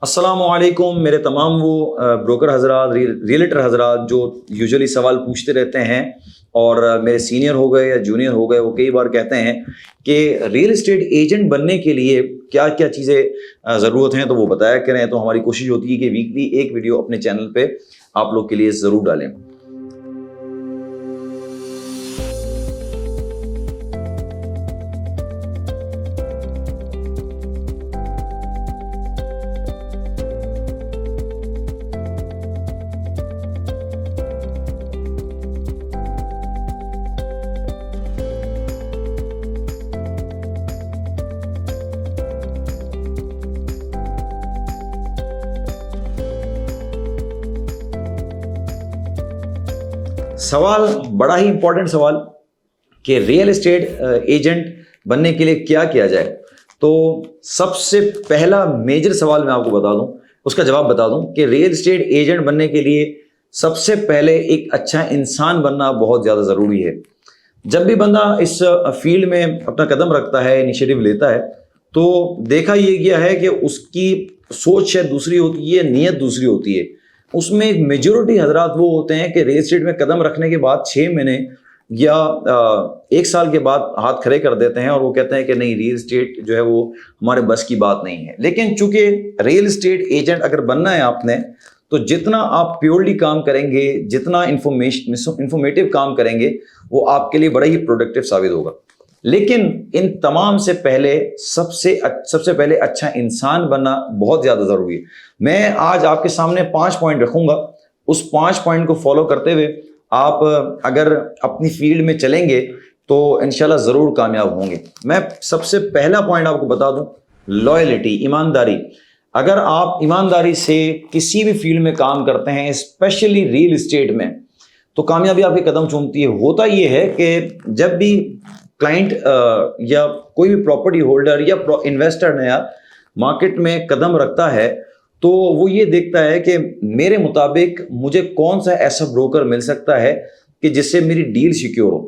السلام علیکم میرے تمام وہ بروکر حضرات، ریئلٹر حضرات جو یوزلی سوال پوچھتے رہتے ہیں، اور میرے سینئر ہو گئے یا جونیئر ہو گئے، وہ کئی بار کہتے ہیں کہ ریئل اسٹیٹ ایجنٹ بننے کے لیے کیا کیا چیزیں ضرورت ہیں، تو وہ بتایا کریں۔ تو ہماری کوشش ہوتی ہے کہ ویکلی ایک ویڈیو اپنے چینل پہ آپ لوگ کے لیے ضرور ڈالیں۔ سوال بڑا ہی امپورٹنٹ سوال کہ ریئل اسٹیٹ ایجنٹ بننے کے لیے کیا کیا جائے۔ تو سب سے پہلا میجر سوال میں آپ کو بتا دوں، اس کا جواب بتا دوں کہ ریئل اسٹیٹ ایجنٹ بننے کے لیے سب سے پہلے ایک اچھا انسان بننا بہت زیادہ ضروری ہے۔ جب بھی بندہ اس فیلڈ میں اپنا قدم رکھتا ہے، انیشیٹو لیتا ہے، تو دیکھا یہ گیا ہے کہ اس کی سوچ شاید دوسری ہوتی ہے، نیت دوسری ہوتی ہے۔ اس میں ایک میجورٹی حضرات وہ ہوتے ہیں کہ ریل اسٹیٹ میں قدم رکھنے کے بعد 6 مہینے یا 1 سال کے بعد ہاتھ کھڑے کر دیتے ہیں، اور وہ کہتے ہیں کہ نہیں، ریل اسٹیٹ جو ہے وہ ہمارے بس کی بات نہیں ہے۔ لیکن چونکہ ریل اسٹیٹ ایجنٹ اگر بننا ہے آپ نے، تو جتنا آپ پیورلی کام کریں گے، جتنا انفارمیٹیو کام کریں گے، وہ آپ کے لیے بڑا ہی پروڈکٹیو ثابت ہوگا۔ لیکن ان تمام سے پہلے سب سے پہلے اچھا انسان بننا بہت زیادہ ضروری ہے۔ میں آج آپ کے سامنے 5 پوائنٹ رکھوں گا، اس 5 پوائنٹ کو فالو کرتے ہوئے آپ اگر اپنی فیلڈ میں چلیں گے تو انشاءاللہ ضرور کامیاب ہوں گے۔ میں سب سے پہلا پوائنٹ آپ کو بتا دوں، لائلٹی، ایمانداری۔ اگر آپ ایمانداری سے کسی بھی فیلڈ میں کام کرتے ہیں، اسپیشلی ریل اسٹیٹ میں، تو کامیابی آپ کے قدم چومتی ہے۔ ہوتا یہ ہے کہ جب بھی کلائنٹ یا کوئی بھی پراپرٹی ہولڈر یا انویسٹر نیا مارکیٹ میں قدم رکھتا ہے، تو وہ یہ دیکھتا ہے کہ میرے مطابق مجھے کون سا ایسا بروکر مل سکتا ہے کہ جس سے میری ڈیل سیکیور ہو۔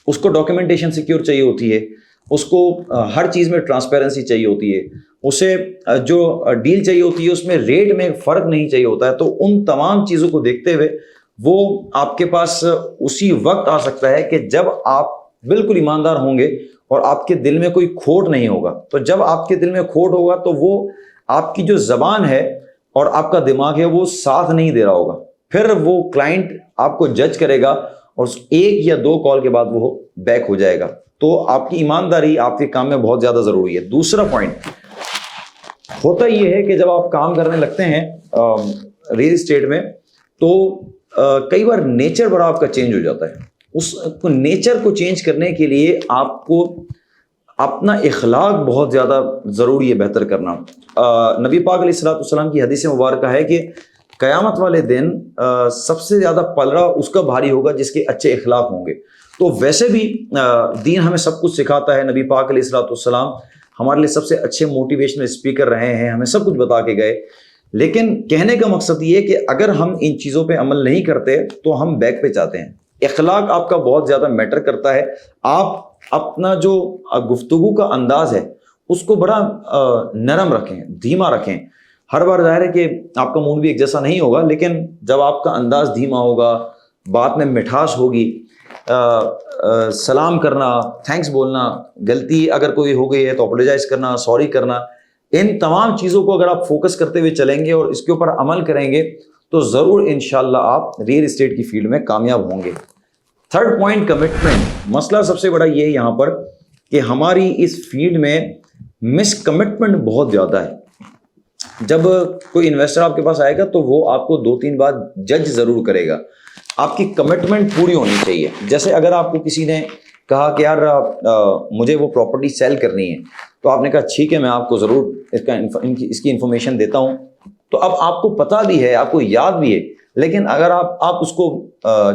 اس کو ڈاکیومنٹیشن سیکیور چاہیے ہوتی ہے، اس کو ہر چیز میں ٹرانسپیرنسی چاہیے ہوتی ہے، اسے جو ڈیل چاہیے ہوتی ہے اس میں ریٹ میں فرق نہیں چاہیے ہوتا ہے۔ تو ان تمام چیزوں کو دیکھتے ہوئے وہ آپ کے پاس اسی وقت آ سکتا ہے کہ جب آپ بالکل ایماندار ہوں گے اور آپ کے دل میں کوئی کھوٹ نہیں ہوگا۔ تو جب آپ کے دل میں کھوٹ ہوگا تو وہ آپ کی جو زبان ہے اور آپ کا دماغ ہے وہ ساتھ نہیں دے رہا ہوگا، پھر وہ کلائنٹ آپ کو جج کرے گا اور 1 یا 2 کال کے بعد وہ بیک ہو جائے گا۔ تو آپ کی ایمانداری آپ کے کام میں بہت زیادہ ضروری ہے۔ دوسرا پوائنٹ ہوتا یہ ہے کہ جب آپ کام کرنے لگتے ہیں ریل اسٹیٹ میں، تو کئی بار نیچر بڑا آپ کا چینج ہو جاتا ہے۔ اس نیچر کو چینج کرنے کے لیے آپ کو اپنا اخلاق بہت زیادہ ضروری ہے بہتر کرنا۔ نبی پاک علیہ الصلوۃ والسلام کی حدیث مبارکہ ہے کہ قیامت والے دن سب سے زیادہ پلڑا اس کا بھاری ہوگا جس کے اچھے اخلاق ہوں گے۔ تو ویسے بھی دین ہمیں سب کچھ سکھاتا ہے۔ نبی پاک علیہ الصلوۃ والسلام ہمارے لیے سب سے اچھے موٹیویشنل اسپیکر رہے ہیں، ہمیں سب کچھ بتا کے گئے۔ لیکن کہنے کا مقصد یہ ہے کہ اگر ہم ان چیزوں پہ عمل نہیں کرتے تو ہم بیک پہ جاتے ہیں۔ اخلاق آپ کا بہت زیادہ میٹر کرتا ہے۔ آپ اپنا جو گفتگو کا انداز ہے اس کو بڑا نرم رکھیں، دھیما رکھیں۔ ہر بار ظاہر ہے کہ آپ کا موڈ بھی ایک جیسا نہیں ہوگا، لیکن جب آپ کا انداز دھیما ہوگا، بات میں مٹھاس ہوگی، سلام کرنا، تھینکس بولنا، غلطی اگر کوئی ہو گئی ہے تو اپولوجائز کرنا، سوری کرنا، ان تمام چیزوں کو اگر آپ فوکس کرتے ہوئے چلیں گے اور اس کے اوپر عمل کریں گے تو ضرور انشاءاللہ آپ ریئل اسٹیٹ کی فیلڈ میں کامیاب ہوں گے۔ 3rd point, commitment. مسئلہ سب سے بڑا یہ ہے یہاں پر کہ ہماری اس فیلڈ میں مس کمٹمنٹ بہت زیادہ ہے۔ جب کوئی انویسٹر آپ کے پاس آئے گا تو وہ آپ کو 2-3 بار جج ضرور کرے گا۔ آپ کی کمٹمنٹ پوری ہونی چاہیے۔ جیسے اگر آپ کو کسی نے کہا کہ یار مجھے وہ پراپرٹی سیل کرنی ہے، تو آپ نے کہا ٹھیک ہے، میں آپ کو ضرور اس کی انفارمیشن دیتا ہوں۔ تو اب آپ کو پتہ بھی ہے، آپ کو یاد بھی ہے، لیکن اگر آپ اس کو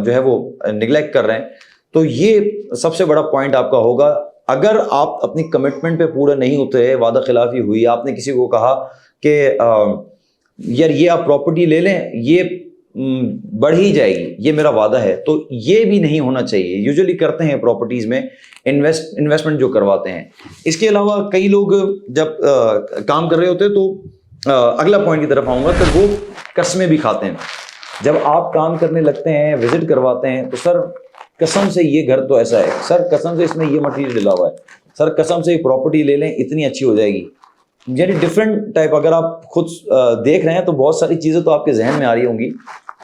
جو ہے وہ نگلیکٹ کر رہے ہیں تو یہ سب سے بڑا پوائنٹ آپ کا ہوگا۔ اگر آپ اپنی کمٹمنٹ پہ پورے نہیں اترے، وعدہ خلافی ہوئی، آپ نے کسی کو کہا کہ یار یہ آپ پراپرٹی لے لیں، یہ بڑھ ہی جائے گی، یہ میرا وعدہ ہے، تو یہ بھی نہیں ہونا چاہیے۔ یوزلی کرتے ہیں پراپرٹیز میں انویسٹمنٹ جو کرواتے ہیں۔ اس کے علاوہ کئی لوگ جب کام کر رہے ہوتے ہیں تو اگلا پوائنٹ کی طرف آؤں گا، تو وہ قسمیں بھی کھاتے ہیں. جب آپ کام کرنے لگتے ہیں، وزٹ کرواتے ہیں، تو سر قسم سے یہ گھر تو ایسا ہے، سر قسم سے اس میں یہ مٹیریل ڈلا ہوا ہے، سر قسم سے یہ پراپرٹی لے لیں اتنی اچھی ہو جائے گی. یعنی ڈفرینٹ ٹائپ، اگر آپ خود دیکھ رہے ہیں تو بہت ساری چیزیں تو آپ کے ذہن میں آ رہی ہوں گی.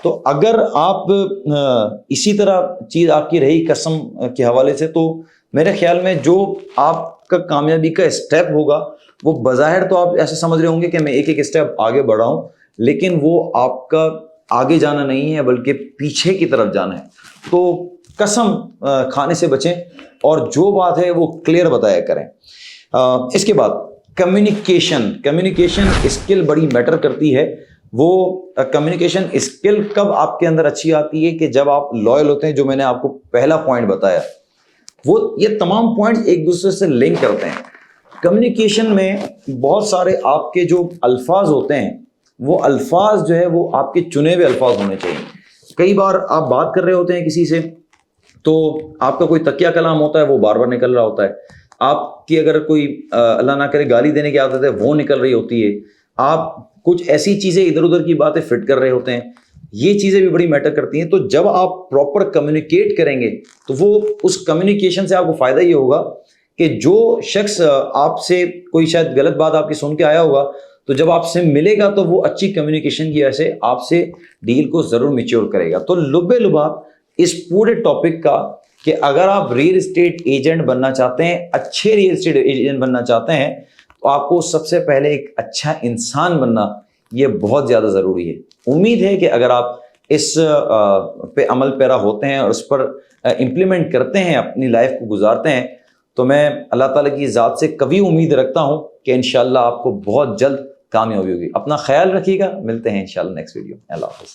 تو اگر آپ اسی طرح چیز آپ کی رہی قسم کے حوالے سے، تو میرے خیال میں جو آپ کا کامیابی کا اسٹیپ ہوگا وہ بظاہر تو آپ ایسے سمجھ رہے ہوں گے کہ میں ایک ایک اسٹیپ آگے بڑھا ہوں، لیکن وہ آپ کا آگے جانا نہیں ہے بلکہ پیچھے کی طرف جانا ہے. تو قسم کھانے سے بچیں اور جو بات ہے وہ کلیئر بتایا کریں. اس کے بعد کمیونیکیشن اسکل بڑی میٹر کرتی ہے. وہ کمیونیکیشن اسکل کب آپ کے اندر اچھی آتی ہے کہ جب آپ لائل ہوتے ہیں، جو میں نے آپ کو پہلا پوائنٹ بتایا، وہ یہ تمام پوائنٹ ایک دوسرے سے لنک کرتے ہیں. کمیونیکیشن میں بہت سارے آپ کے جو الفاظ ہوتے ہیں، وہ الفاظ جو ہے وہ آپ کے چنے ہوئے الفاظ ہونے چاہیے. کئی بار آپ بات کر رہے ہوتے ہیں کسی سے، تو آپ کا کوئی تکیہ کلام ہوتا ہے وہ بار بار نکل رہا ہوتا ہے، آپ کی اگر کوئی اللہ نہ کرے گالی دینے کی عادت ہے وہ نکل رہی ہوتی ہے، آپ کچھ ایسی چیزیں ادھر ادھر کی باتیں فٹ کر رہے ہوتے ہیں. یہ چیزیں بھی بڑی میٹر کرتی ہیں. تو جب آپ پراپر کمیونیکیٹ کریں گے تو وہ اس کمیونیکیشن سے آپ کو فائدہ یہ ہوگا کہ جو شخص آپ سے کوئی شاید غلط بات آپ کی سن کے آیا ہوگا، تو جب آپ سے ملے گا تو وہ اچھی کمیونیکیشن کی وجہ سے آپ سے ڈیل کو ضرور میچور کرے گا. تو لبے لباب اس پورے ٹاپک کا کہ اگر آپ ریئل اسٹیٹ ایجنٹ بننا چاہتے ہیں، اچھے ریئل اسٹیٹ ایجنٹ بننا چاہتے ہیں، تو آپ کو سب سے پہلے ایک اچھا انسان بننا یہ بہت زیادہ ضروری ہے. امید ہے کہ اگر آپ اس پہ عمل پیرا ہوتے ہیں اور اس پر امپلیمنٹ کرتے ہیں، اپنی لائف کو گزارتے ہیں، تو میں اللہ تعالیٰ کی ذات سے کبھی امید رکھتا ہوں کہ انشاءاللہ آپ کو بہت جلد کامیابی ہوگی. اپنا خیال رکھیے گا، ملتے ہیں انشاءاللہ نیکسٹ ویڈیو. اللہ حافظ.